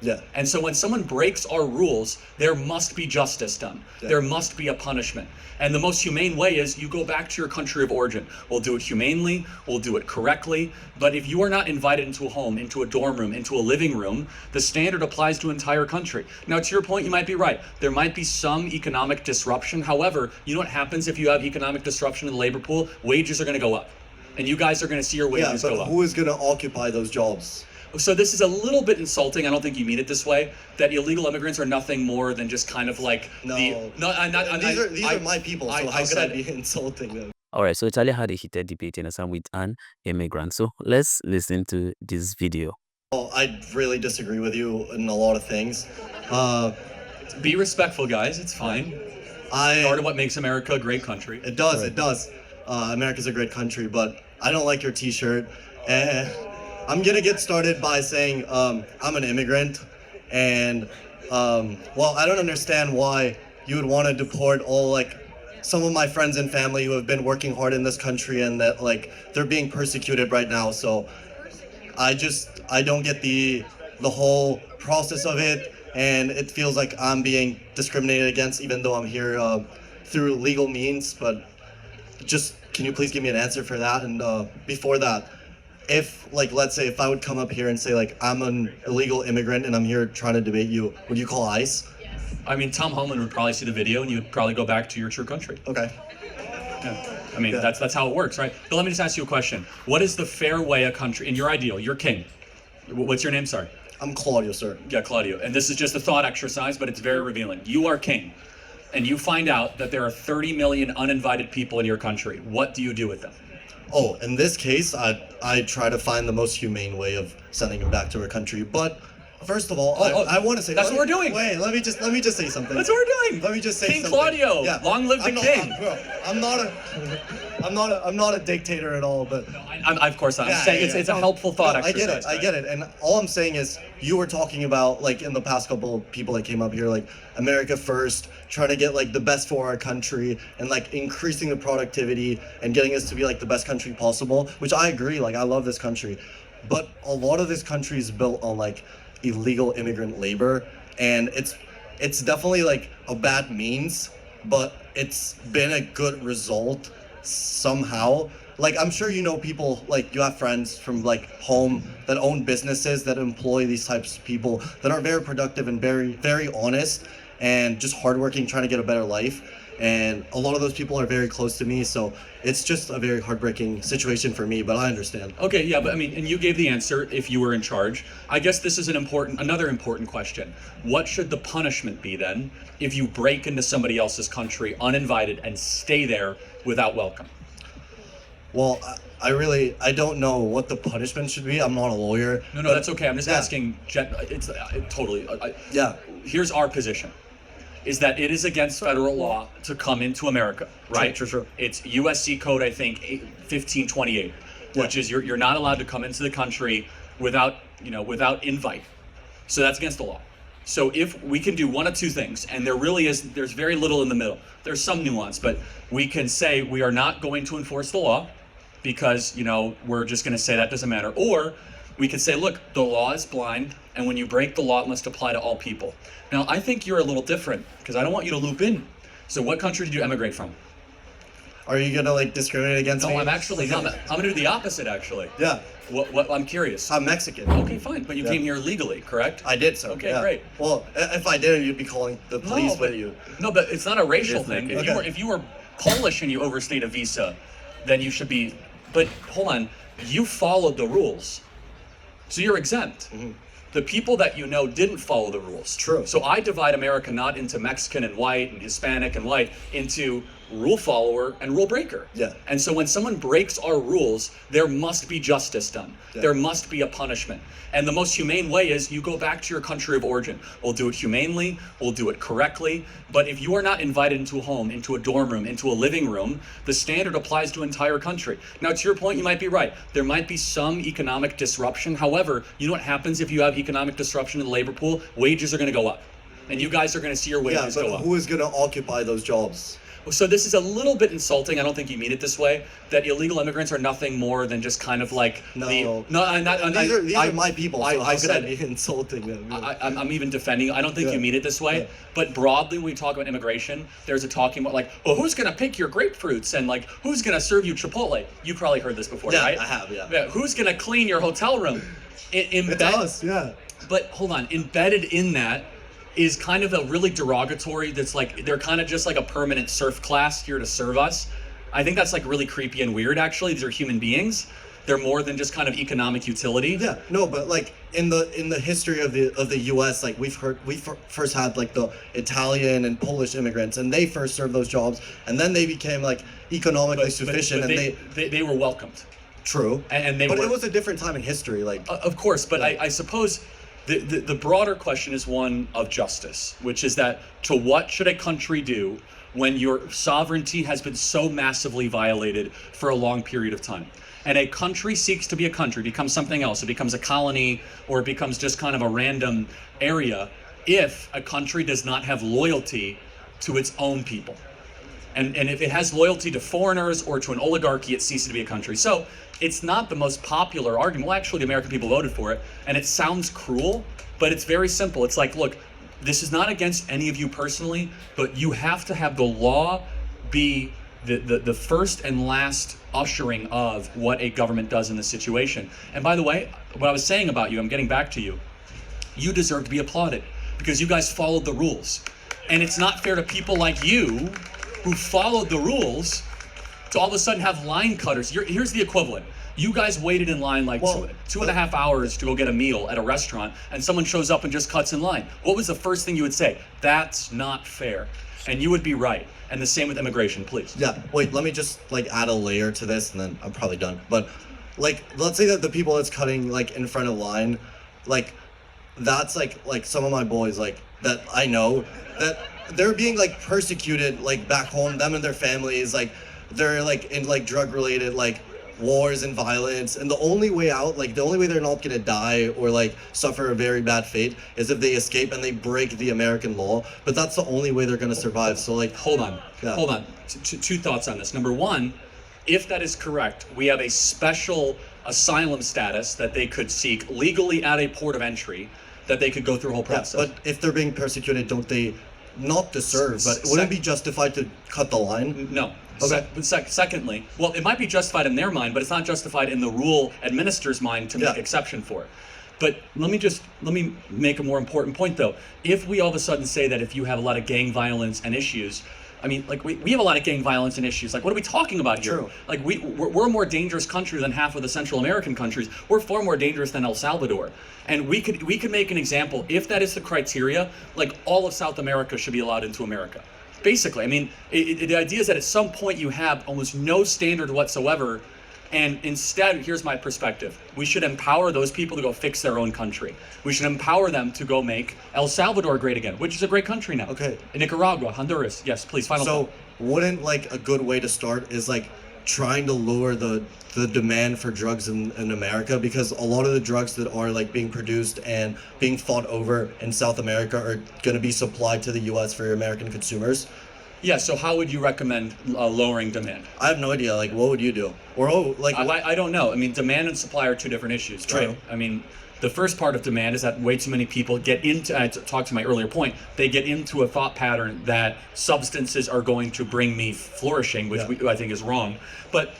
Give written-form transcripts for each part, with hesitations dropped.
Yeah. And so when someone breaks our rules, there must be justice done. Yeah. There must be a punishment. And the most humane way is you go back to your country of origin. We'll do it humanely, we'll do it correctly, but if you are not invited into a home, into a dorm room, into a living room, the standard applies to an entire country. Now, to your point, you might be right. There might be some economic disruption. However, you know what happens if you have economic disruption in the labor pool? Wages are going to go up. And you guys are going to see your wages go up. Who is going to occupy those jobs? So this is a little bit insulting. I don't think you mean it this way. That illegal immigrants are nothing more than just kind of like these are my people. So how could I be insulting them? Alright, so Charlie had a heated debate in Assam with an immigrant. So let's listen to this video. Oh, I really disagree with you in a lot of things. Be respectful, guys. It's fine. Part of what makes America a great country. It does. It does. America's a great country, but I don't like your T-shirt. I'm gonna get started by saying I'm an immigrant, and well, I don't understand why you would want to deport all some of my friends and family who have been working hard in this country, and that they're being persecuted right now. So I don't get the whole process of it, and it feels like I'm being discriminated against, even though I'm here through legal means. But just can you please give me an answer for that? And before that, if let's say if I would come up here and say I'm an illegal immigrant and I'm here trying to debate you, would you call ICE? I mean, Tom Holman would probably see the video and you'd probably go back to your true country. Okay. Yeah. I mean, that's how it works, right? But let me just ask you a question. What is the fair way a country, in your ideal, you're king. What's your name, sorry? I'm Claudio, sir. Yeah, Claudio. And this is just a thought exercise, but it's very revealing. You are king, and you find out that there are 30 million uninvited people in your country. What do you do with them? Oh, in this case, I try to find the most humane way of sending him back to our country. But first of all, I want to say that's what we're doing. Wait, let me just say something. That's what we're doing. Let me just say King something. Claudio. Yeah. Long live the king. I'm not a dictator at all. But of course I'm saying it's a helpful thought exercise. I get it. And all I'm saying is you were talking about in the past couple of people that came up here America first, trying to get the best for our country and increasing the productivity and getting us to be the best country possible, which I agree. I love this country, but a lot of this country is built on illegal immigrant labor, and it's definitely a bad means, but it's been a good result somehow. I'm sure you know people, you have friends from home that own businesses that employ these types of people that are very productive and very, very honest and just hardworking, trying to get a better life. And a lot of those people are very close to me, so it's just a very heartbreaking situation for me, but I understand. Okay, yeah, but I mean, and you gave the answer if you were in charge. I guess this is another important question. What should the punishment be then if you break into somebody else's country uninvited and stay there without welcome? Well, I don't know what the punishment should be. I'm not a lawyer. No, that's okay. I'm just asking. Yeah. Here's our position. Is that it is against federal law to come into America, right? Sure. It's USC code, I think, 1528, which is you're not allowed to come into the country without invite. So that's against the law. So if we can do one of two things, and there's very little in the middle. There's some nuance, but we can say we are not going to enforce the law because, we're just going to say that doesn't matter. Or we could say, look, the law is blind, and when you break the law, it must apply to all people. Now, I think you're a little different, because I don't want you to loop in. So what country did you emigrate from? Are you gonna discriminate against me? No, I'm actually not. I'm gonna do the opposite, actually. Yeah. What I'm curious. I'm Mexican. Okay, fine, but you came here legally, correct? I did so. Okay, great. Well, if I didn't, you'd be calling the police with you. No, but it's not a racial thing. Okay. If you were Polish and you overstayed a visa, then you should be. But hold on, you followed the rules, so you're exempt. Mm-hmm. The people that didn't follow the rules. True. So I divide America not into Mexican and white and Hispanic and white, into rule follower and rule breaker. Yeah. And so when someone breaks our rules, there must be justice done. Yeah. There must be a punishment. And the most humane way is you go back to your country of origin. We'll do it humanely, we'll do it correctly, but if you are not invited into a home, into a dorm room, into a living room, the standard applies to an entire country. Now, to your point, you might be right. There might be some economic disruption. However, you know what happens if you have economic disruption in the labor pool? Wages are going to go up. And you guys are going to see your wages go up. Who is going to occupy those jobs? So this is a little bit insulting. I don't think you mean it this way. That illegal immigrants are nothing more than just kind of like These are my people. So how could I be insulting them? I'm even defending. I don't think you mean it this way. Yeah. But broadly, when we talk about immigration, there's a talking about like, well, who's gonna pick your grapefruits and like who's gonna serve you Chipotle? You probably heard this before, right? I have. Yeah. Who's gonna clean your hotel room? It's us. Yeah. But hold on, embedded in that is kind of a really derogatory, that's like, they're kind of just like a permanent serf class here to serve us. I think that's like really creepy and weird, actually. These are human beings. They're more than just kind of economic utility. Yeah, no, but like in the history of the U.S., like we first had like the Italian and Polish immigrants, and they first served those jobs, and then they became like economically sufficient, but and they were welcomed. True. And but it was a different time in history, like. Of course, but I suppose the broader question is one of justice, which is that to what should a country do when your sovereignty has been so massively violated for a long period of time? And a country seeks to be a country, becomes something else. It becomes a colony, or it becomes just kind of a random area if a country does not have loyalty to its own people. And if it has loyalty to foreigners or to an oligarchy, it ceases to be a country. So it's not the most popular argument. Well, actually, the American people voted for it, and it sounds cruel, but it's very simple. It's like, look, this is not against any of you personally, but you have to have the law be the first and last ushering of what a government does in this situation. And by the way, what I was saying about you, I'm getting back to you. You deserve to be applauded because you guys followed the rules. And it's not fair to people like you who followed the rules to all of a sudden have line cutters. Here's the equivalent. You guys waited in line like two and a half hours to go get a meal at a restaurant, and someone shows up and just cuts in line. What was the first thing you would say? That's not fair. And you would be right. And the same with immigration, please. Yeah, wait, let me just like add a layer to this, and then I'm probably done. But like, let's say that the people that's cutting like in front of line, like that's like some of my boys like that I know that they're being like persecuted like back home, them and their families, like they're like in like drug related like wars and violence, and the only way out, like the only way they're not gonna die or like suffer a very bad fate is if they escape and they break the American law. But that's the only way they're gonna survive. So like, hold on. Two thoughts on this. Number one, if that is correct, we have a special asylum status that they could seek legally at a port of entry, that they could go through a whole process. Yeah, but if they're being persecuted, don't they not deserve? But wouldn't it be justified to cut the line? No. Okay. Secondly, well, it might be justified in their mind, but it's not justified in the rule administrator's mind to make exception for it. But let me make a more important point though. If we all of a sudden say that if you have a lot of gang violence and issues, I mean, like we have a lot of gang violence and issues. Like, what are we talking about here? True. Like we're a more dangerous country than half of the Central American countries. We're far more dangerous than El Salvador. And we could make an example. If that is the criteria, like all of South America should be allowed into America. Basically, I mean, the idea is that at some point you have almost no standard whatsoever, and instead, here's my perspective. We should empower those people to go fix their own country. We should empower them to go make El Salvador great again, which is a great country now. Okay. Nicaragua, Honduras, yes, please, final So thought. wouldn't like a good way to start is like trying to lower the demand for drugs in America, because a lot of the drugs that are like being produced and being fought over in South America are going to be supplied to the US for American consumers. Yeah, so how would you recommend lowering demand? I have no idea. Like, what would you do? Or I don't know. I mean, demand and supply are two different issues, True. right? I mean, the first part of demand is that way too many people get into, I talked to my earlier point, they get into a thought pattern that substances are going to bring me flourishing, which I think is wrong. But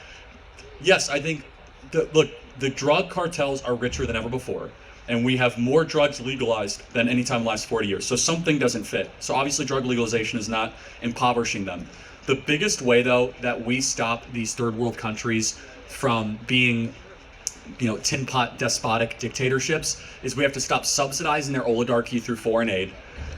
yes, I think, the drug cartels are richer than ever before, and we have more drugs legalized than any time in the last 40 years. So something doesn't fit. So obviously drug legalization is not impoverishing them. The biggest way, though, that we stop these third world countries from being, tin pot despotic dictatorships is we have to stop subsidizing their oligarchy through foreign aid.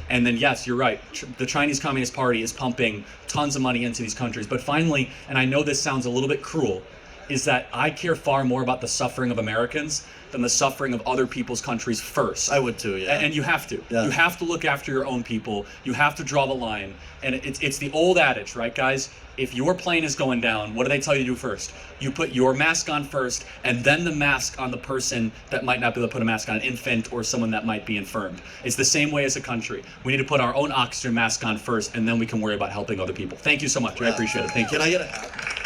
And then, yes, you're right, the Chinese Communist Party is pumping tons of money into these countries. But finally, and I know this sounds a little bit cruel, is that I care far more about the suffering of Americans than the suffering of other people's countries first. I would too, yeah. And you have to. Yeah. You have to look after your own people. You have to draw the line. And it's the old adage, right, guys? If your plane is going down, what do they tell you to do first? You put your mask on first, and then the mask on the person that might not be able to put a mask on, an infant or someone that might be infirmed. It's the same way as a country. We need to put our own oxygen mask on first, and then we can worry about helping other people. Thank you so much. I appreciate it. Thank you. Can I get a...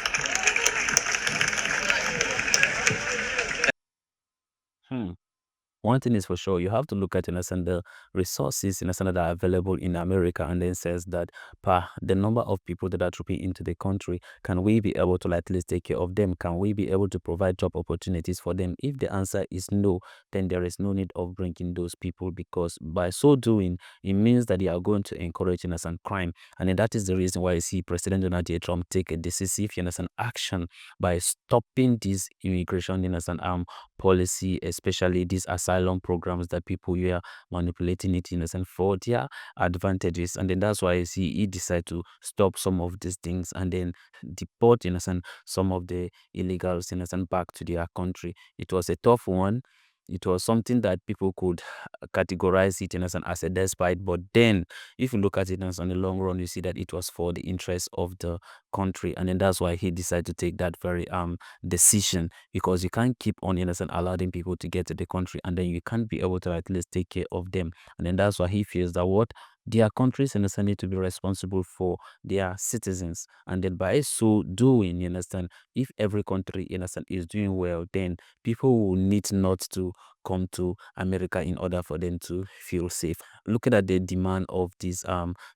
One thing is for sure, you have to look at, the resources, that are available in America, and then says that per the number of people that are trooping into the country, can we be able to at least take care of them? Can we be able to provide job opportunities for them? If the answer is no, then there is no need of bringing those people, because by so doing, it means that they are going to encourage, crime. And then that is the reason why you see President Donald J. Trump take a decisive, action by stopping this immigration, policy, especially these asylum programs that people were manipulating it for their advantages. And then that's why I see he decided to stop some of these things and then deport some of the illegals back to their country. It was a tough one. It was something that people could categorize it as a despite, but then if you look at it on the long run, you see that it was for the interest of the country, and then that's why he decided to take that very decision, because you can't keep on allowing people to get to the country and then you can't be able to at least take care of them. And then that's why he feels that what their countries need to be responsible for their citizens, and then by so doing, if every country is doing well, then people will need not to come to America in order for them to feel safe. Looking at the demand of this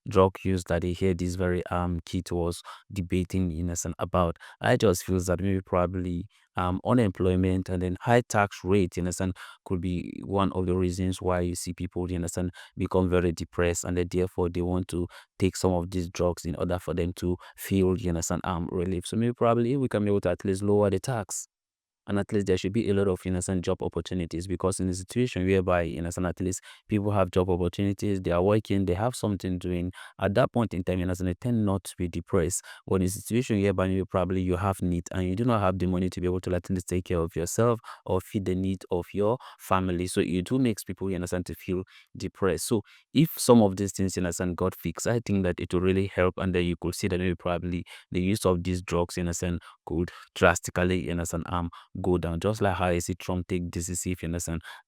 drug use that they hear this very kid was debating about, I just feel that maybe probably unemployment and then high tax rate could be one of the reasons why you see people become very depressed, and then therefore they want to take some of these drugs in order for them to feel relief. So maybe probably we can be able to at least lower the tax, and at least there should be a lot of job opportunities, because in a situation whereby at least people have job opportunities, they are working, they have something doing, at that point in time they tend not to be depressed. But in a situation whereby you probably you have need and you do not have the money to be able to at least take care of yourself or feed the need of your family, so it do makes people to feel depressed. So if some of these things got fixed, I think that it will really help, and then you could see that maybe probably the use of these drugs could drastically go down, just like how I see Trump take decisive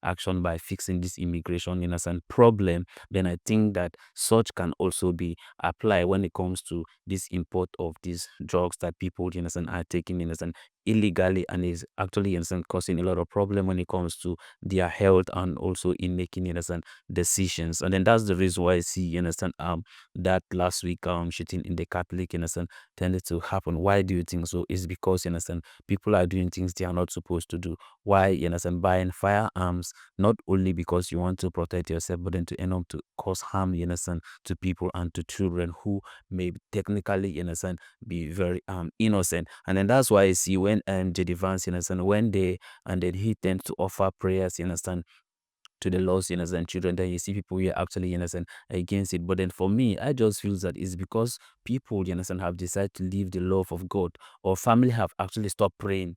action by fixing this immigration problem. Then I think that such can also be applied when it comes to this import of these drugs that people are taking illegally, and is actually causing a lot of problem when it comes to their health and also in making decisions. And then that's the reason why I see that last week shooting in the Catholic tended to happen. Why do you think so? It's because people are doing things they are not supposed to do. Why buying firearms, not only because you want to protect yourself, but then to end up to cause harm to people and to children who may technically be very innocent. And then that's why I see when J.D. Vance when they and then he tends to offer prayers to the lost children, then you see people who are actually against it. But then for me, I just feel that it's because people have decided to leave the love of God, or family have actually stopped praying.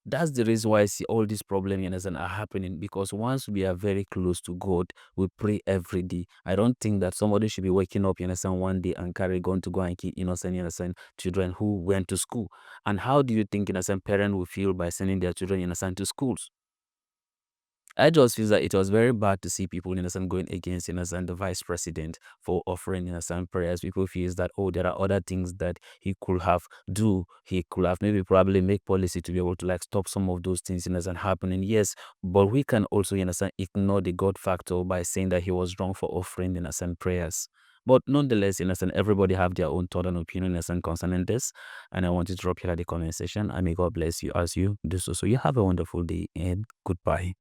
That's the reason why I see all these problems are happening, because once we are very close to God, we pray every day. I don't think that somebody should be waking up one day and carry gun to go and kill innocent children who went to school. And how do you think parent will feel by sending their children to schools? I just feel that it was very bad to see people going against the vice president for offering prayers. People feel that, oh, there are other things that he could have do. He could have maybe probably make policy to be able to stop some of those things happening. Yes, but we can also ignore the God factor by saying that he was wrong for offering prayers. But nonetheless, everybody have their own thought and opinion concerning this. And I want to drop here at the comment section. And may God bless you as you do so. So you have a wonderful day and goodbye.